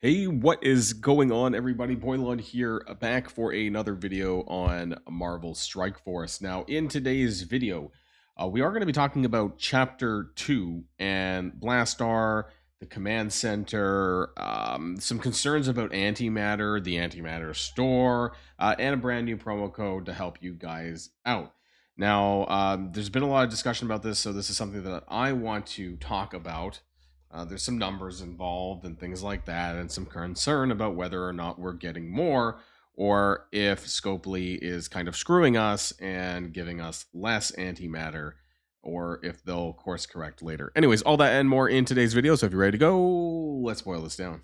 Hey, what is going on, everybody? Boilon here, back for another video on Marvel Strike Force. Now, in today's video, we are going to be talking about Chapter 2 and Blastar, the Command Center, some concerns about Antimatter, the Antimatter store, and a brand new promo code to help you guys out. Now, there's been a lot of discussion about this, so this is something that I want to talk about. There's some numbers involved and things like that, and some concern about whether or not we're getting more, or if Scopely is kind of screwing us and giving us less antimatter, or if they'll course correct later. Anyways, all that and more in today's video, so if you're ready to go, let's boil this down.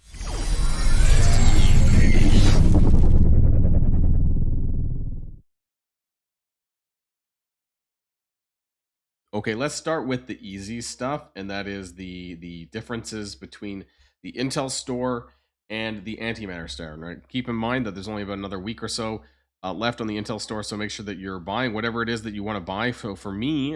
Okay, let's start with the easy stuff, and that is the differences between the Intel store and the Antimatter store. Right? Keep in mind that there's only about another week or so left on the Intel store, so make sure that you're buying whatever it is that you want to buy. So for me,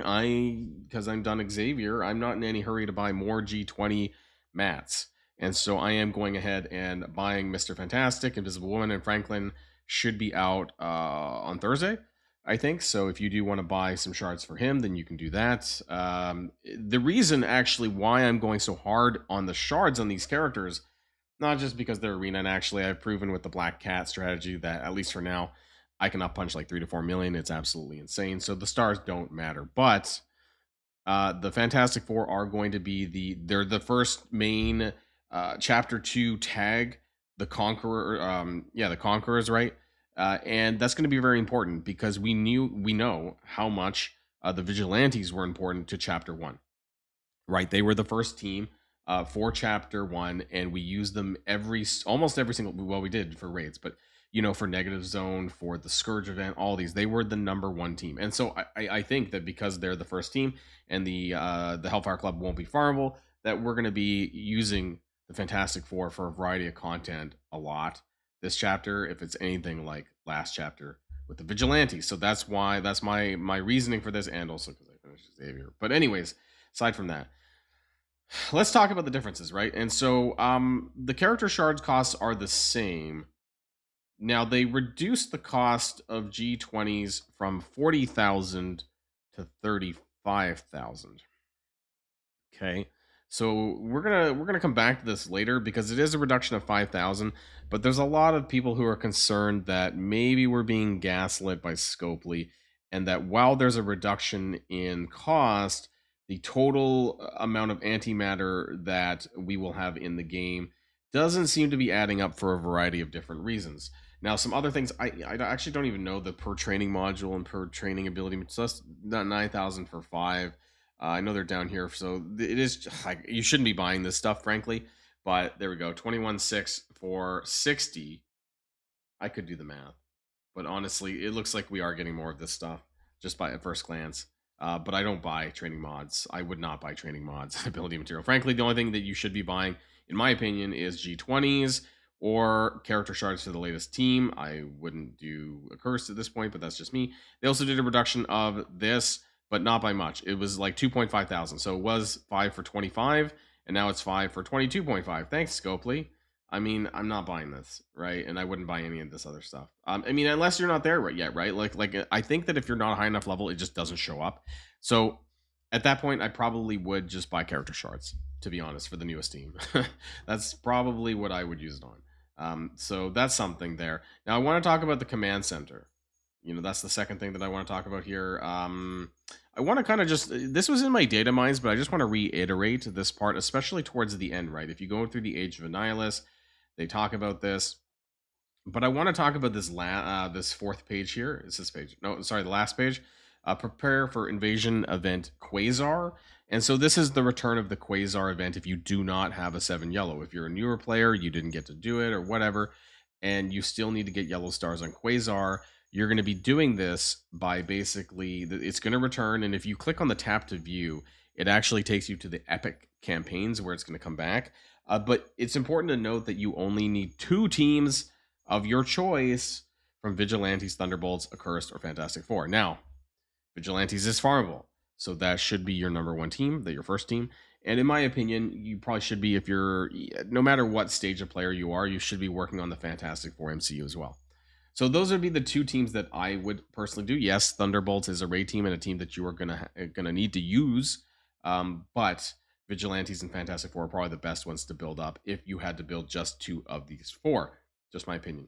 because I'm done Xavier, I'm not in any hurry to buy more G20 mats, and so I am going ahead and buying Mr. Fantastic, Invisible Woman, and Franklin should be out on Thursday, I think. So if you do want to buy some shards for him, then you can do that. The reason actually why I'm going so hard on the shards on these characters, not just because they're arena, and actually I've proven with the Black Cat strategy that at least for now, I can up punch like 3 to 4 million. It's absolutely insane. So the stars don't matter. But the Fantastic Four are going to be they're the first main chapter 2 tag, the Conqueror, the Conquerors, right? And that's going to be very important because we know how much the Vigilantes were important to Chapter 1, right? They were the first team for Chapter 1, and we used them almost every single, well, we did for raids, but for Negative Zone, for the Scourge event, all these, they were the #1 team. And so I think that because they're the first team and the Hellfire Club won't be farmable, that we're going to be using the Fantastic Four for a variety of content a lot this chapter, if it's anything like last chapter with the Vigilantes. So that's my reasoning for this, and also because I finished Xavier. But anyways, aside from that, let's talk about the differences, right? And so the character shards costs are the same. Now they reduced the cost of G20s from 40,000 to 35,000. Okay. So we're gonna come back to this later because it is a reduction of 5,000, but there's a lot of people who are concerned that maybe we're being gaslit by Scopely, and that while there's a reduction in cost, the total amount of antimatter that we will have in the game doesn't seem to be adding up for a variety of different reasons. Now, some other things, I actually don't even know the per training module and per training ability. So that's 9,000 for 5. I know they're down here, so it is like you shouldn't be buying this stuff, frankly. But there we go, 21.6 for 60. I could do the math, but honestly, it looks like we are getting more of this stuff just by at first glance. But I don't buy training mods. I would not buy training mods ability material. Frankly, the only thing that you should be buying, in my opinion, is G20s or character shards for the latest team. I wouldn't do a curse at this point, but that's just me. They also did a reduction of this, but not by much. It was like 2.5 thousand. So it was 5 for 25, and now it's 5 for 22.5. Thanks, Scopely. I mean, I'm not buying this, right? And I wouldn't buy any of this other stuff. I mean, unless you're not there yet, right? Like I think that if you're not a high enough level, it just doesn't show up. So at that point, I probably would just buy character shards, to be honest, for the newest team. That's probably what I would use it on. So that's something there. Now I want to talk about the command center. That's the second thing that I want to talk about here. I want to kind of this was in my data mines, but I just want to reiterate this part, especially towards the end, right? If you go through the Age of Annihilus, they talk about this, but I want to talk about this this fourth page here. Is this page? No, sorry, the last page. Prepare for Invasion Event Quaazar. And so this is the return of the Quaazar event if you do not have a 7 yellow. If you're a newer player, you didn't get to do it or whatever, and you still need to get yellow stars on Quaazar, you're going to be doing this by basically, it's going to return, and if you click on the tap to view, it actually takes you to the epic campaigns where it's going to come back. But it's important to note that you only need 2 teams of your choice from Vigilantes, Thunderbolts, Accursed, or Fantastic Four. Now, Vigilantes is farmable, So that should be your number one team, that your first team. And in my opinion, you probably should be, if you're, no matter what stage of player you are, you should be working on the Fantastic Four MCU as well. So those would be the two teams that I would personally do. Yes, Thunderbolts is a raid team and a team that you are gonna need to use, but Vigilantes and Fantastic Four are probably the best ones to build up if you had to build just two of these four. Just my opinion.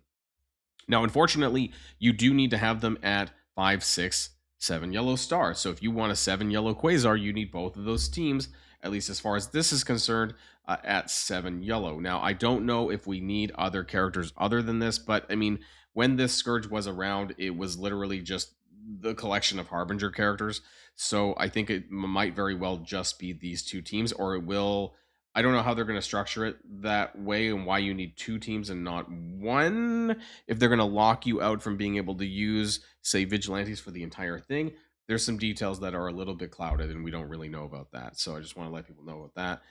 Now, unfortunately, you do need to have them at 5, 6, 7 yellow stars. So if you want a 7 yellow Quaazar, you need both of those teams, at least as far as this is concerned, at 7 yellow. Now, I don't know if we need other characters other than this, but I mean, when this Scourge was around, it was literally just the collection of Harbinger characters. So I think it might very well just be these two teams, or it will. I don't know how they're going to structure it that way and why you need two teams and not one. If they're going to lock you out from being able to use, say, Vigilantes for the entire thing, there's some details that are a little bit clouded and we don't really know about that. So I just want to let people know about that.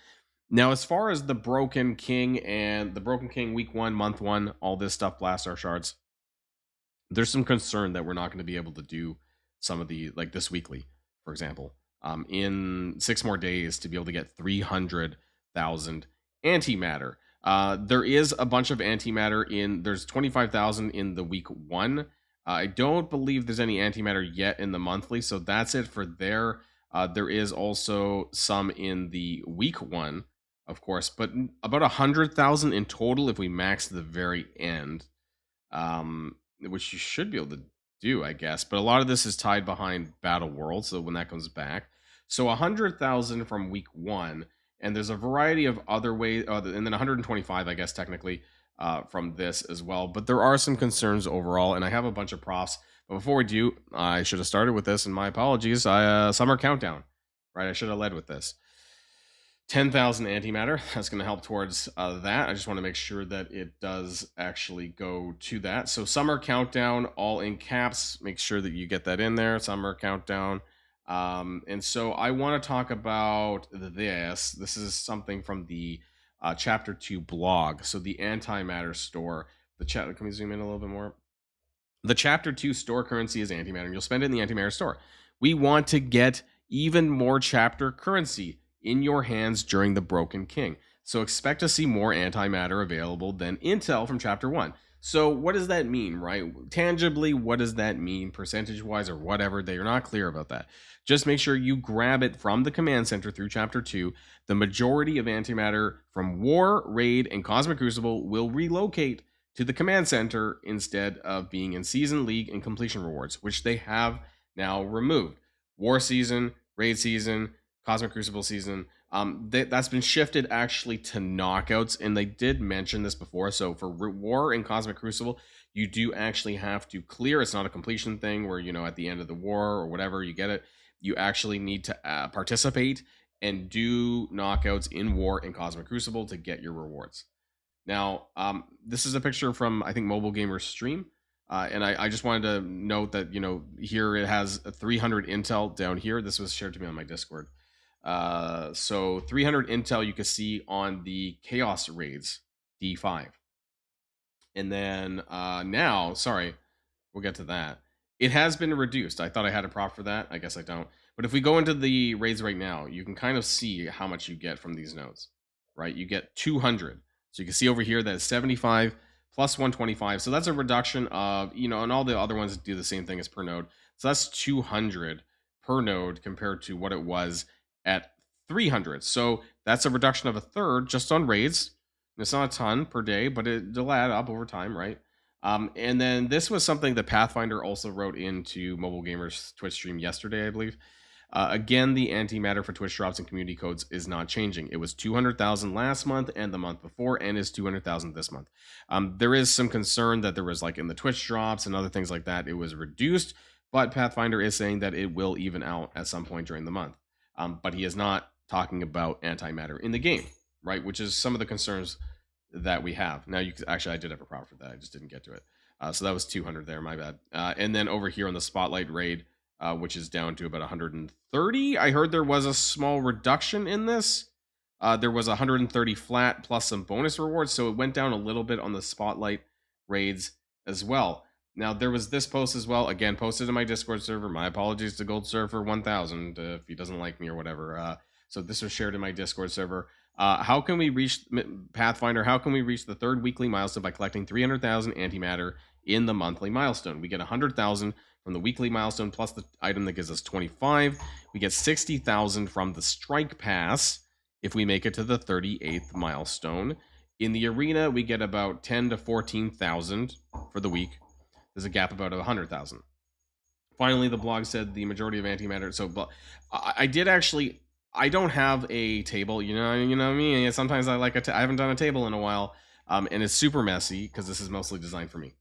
Now, as far as the Broken King and the Broken King week 1, month 1, all this stuff, blast our shards, there's some concern that we're not going to be able to do some of the, like this weekly, for example, in 6 more days to be able to get 300,000 antimatter. There is a bunch of antimatter there's 25,000 in the week 1. I don't believe there's any antimatter yet in the monthly, so that's it for there. There is also some in the week 1, of course, but about 100,000 in total if we max the very end. Which you should be able to do, I guess. But a lot of this is tied behind Battle World, so when that comes back. So 100,000 from week 1, and there's a variety of other ways, and then 125, I guess, technically, from this as well. But there are some concerns overall, and I have a bunch of props. But before we do, I should have started with this, and my apologies. Summer Countdown, right? I should have led with this. 10,000 antimatter. That's going to help towards that. I just want to make sure that it does actually go to that. So Summer Countdown, all in caps. Make sure that you get that in there. Summer Countdown. And so I want to talk about this. This is something from the Chapter 2 blog. So the AntiMatter store. Can we zoom in a little bit more? The Chapter 2 store currency is antimatter, and you'll spend it in the AntiMatter store. We want to get even more chapter currency in your hands during the Broken King. So expect to see more antimatter available than intel from Chapter 1. So what does that mean, right? Tangibly, what does that mean percentage-wise or whatever? They are not clear about that. Just make sure you grab it from the command center through Chapter 2. The majority of antimatter from War, Raid, and Cosmic Crucible will relocate to the command center instead of being in Season, League, and Completion rewards, which they have now removed. War Season, Raid Season, Cosmic Crucible season, that's been shifted actually to knockouts, and they did mention this before. So for War and Cosmic Crucible, you do actually have to clear. It's not a completion thing where, at the end of the war or whatever, you get it. You actually need to participate and do knockouts in War and Cosmic Crucible to get your rewards. Now, this is a picture from, I think, Mobile Gamer's stream. And I just wanted to note that, here it has 300 intel down here. This was shared to me on my Discord. So 300 intel you can see on the Chaos Raids D5. And then now, sorry, we'll get to that. It has been reduced. I thought I had a prop for that. I guess I don't. But if we go into the raids right now, you can kind of see how much you get from these nodes, right? You get 200. So you can see over here that 75 plus 125. So that's a reduction of, and all the other ones do the same thing as per node. So that's 200 per node compared to what it was at 300. So that's a reduction of a third just on raids. It's not a ton per day, but it'll add up over time, right? And then this was something that Pathfinder also wrote into Mobile Gamer's Twitch stream yesterday, I believe. Again, the antimatter for Twitch drops and community codes is not changing. It was 200,000 last month and the month before, and is 200,000 this month. There is some concern that there was, like in the Twitch drops and other things like that, it was reduced, but Pathfinder is saying that it will even out at some point during the month. But he is not talking about antimatter in the game, right? Which is some of the concerns that we have. Now, actually, I did have a prop for that. I just didn't get to it. So that was 200 there, my bad. And then over here on the Spotlight raid, which is down to about 130. I heard there was a small reduction in this. There was 130 flat plus some bonus rewards. So it went down a little bit on the Spotlight raids as well. Now, there was this post as well, again, posted in my Discord server. My apologies to Gold Surfer 1000 if he doesn't like me or whatever. So this was shared in my Discord server. How can we reach Pathfinder? How can we reach the third weekly milestone by collecting 300,000 antimatter in the monthly milestone? We get 100,000 from the weekly milestone plus the item that gives us 25. We get 60,000 from the strike pass if we make it to the 38th milestone. In the arena, we get about 10 to 14,000 for the week. There's a gap about 100,000. Finally, the blog said the majority of antimatter. So, I did actually. I don't have a table. You know me. Sometimes I like I haven't done a table in a while, and it's super messy because this is mostly designed for me.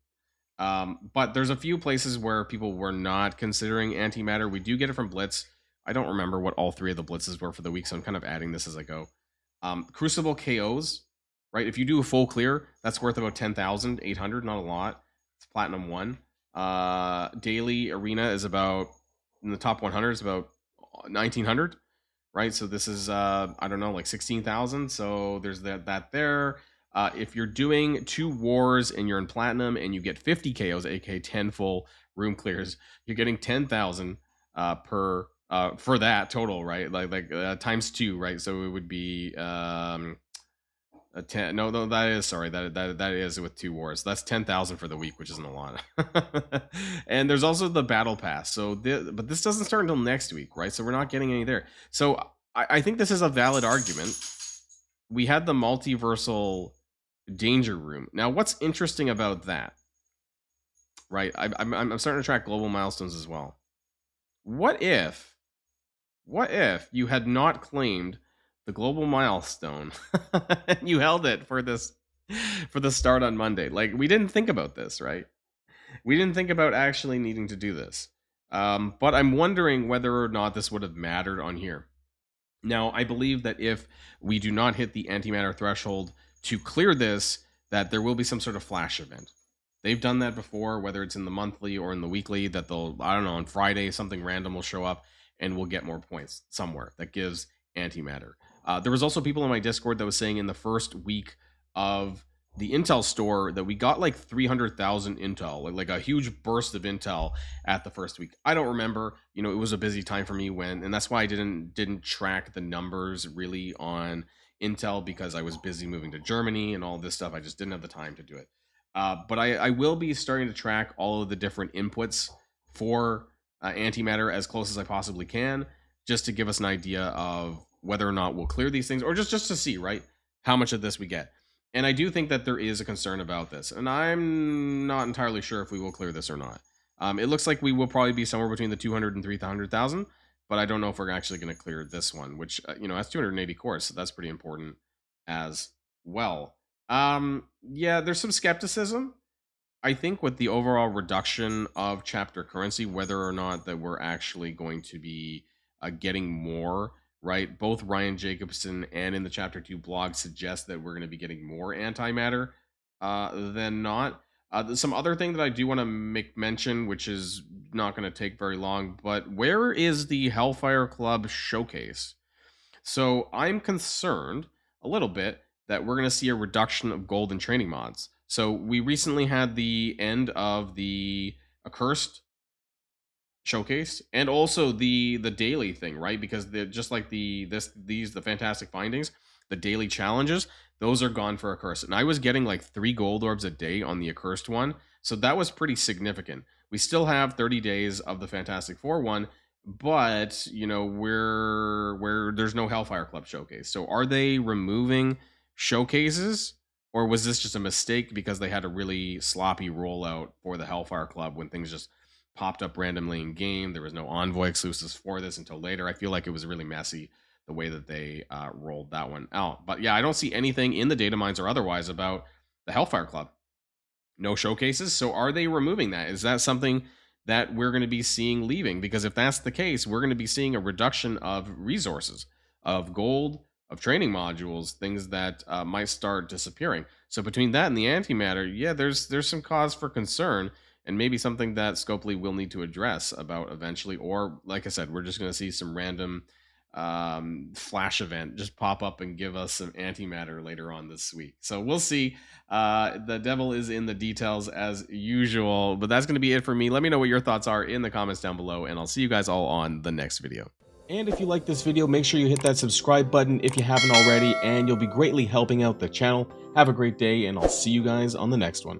But there's a few places where people were not considering antimatter. We do get it from Blitz. I don't remember what all three of the blitzes were for the week, so I'm kind of adding this as I go. Crucible KOs, right? If you do a full clear, that's worth about 10,800, not a lot. It's Platinum 1. Daily Arena is about, in the top 100, is about 1,900, right? So this is, I don't know, like 16,000. So there's that there. If you're doing 2 wars and you're in Platinum and you get 50 KOs, aka 10 full room clears, you're getting 10,000 per for that total, right? Like times 2, right? So it would be a 10. No, that is, sorry, that is with 2 wars. That's 10,000 for the week, which isn't a lot. And there's also the battle pass. So but this doesn't start until next week, right? So we're not getting any there. So I think this is a valid argument. We had the multiversal danger room. Now, what's interesting about that, right? I'm starting to track global milestones as well. What if you had not claimed the global milestone and you held it for the start on Monday? Like, we didn't think about this, right? We didn't think about actually needing to do this. But I'm wondering whether or not this would have mattered on here. Now, I believe that if we do not hit the antimatter threshold to clear this, that there will be some sort of flash event. They've done that before, whether it's in the monthly or in the weekly, that they'll, I don't know, on Friday, something random will show up and we'll get more points somewhere that gives antimatter. There was also people in my Discord that was saying in the first week of the Intel store that we got like 300,000 Intel, like a huge burst of Intel at the first week. I don't remember, it was a busy time for me and that's why I didn't track the numbers really on Intel, because I was busy moving to Germany and all this stuff. I just didn't have the time to do it. But I will be starting to track all of the different inputs for antimatter as close as I possibly can, just to give us an idea of whether or not we'll clear these things, or just to see, right, how much of this we get. And I do think that there is a concern about this, and I'm not entirely sure if we will clear this or not. It looks like we will probably be somewhere between the 200 and 300,000, but I don't know if we're actually going to clear this one, which, that's 280 cores, so that's pretty important as well. Yeah, there's some skepticism, I think, with the overall reduction of chapter currency, whether or not that we're actually going to be getting more, right? Both Ryan Jacobson and in the chapter 2 blog suggest that we're going to be getting more antimatter than not. Some other thing that I do want to make mention, which is not going to take very long, but where is the Hellfire Club showcase? So I'm concerned a little bit that we're going to see a reduction of gold and training mods. So we recently had the end of the Accursed showcase and also the daily thing, right? Because just like the fantastic findings, the daily challenges, those are gone for Accursed. And I was getting like 3 gold orbs a day on the Accursed one, so that was pretty significant. We still have 30 days of the Fantastic Four one, but we're there's no Hellfire Club showcase. So are they removing showcases, or was this just a mistake because they had a really sloppy rollout for the Hellfire Club when things just popped up randomly in game? There was no Envoy exclusives for this until later. I feel like it was really messy the way that they rolled that one out. But yeah, I don't see anything in the data mines or otherwise about the Hellfire Club. No showcases. So are they removing that? Is that something that we're going to be seeing leaving? Because if that's the case, we're going to be seeing a reduction of resources, of gold, of training modules, things that might start disappearing. So between that and the antimatter, yeah, there's some cause for concern, and maybe something that Scopely will need to address about eventually. Or, like I said, we're just going to see some random flash event just pop up and give us some antimatter later on this week. So we'll see. The devil is in the details as usual, but that's going to be it for me. Let me know what your thoughts are in the comments down below, and I'll see you guys all on the next video. And if you like this video, make sure you hit that subscribe button if you haven't already, and you'll be greatly helping out the channel. Have a great day, and I'll see you guys on the next one.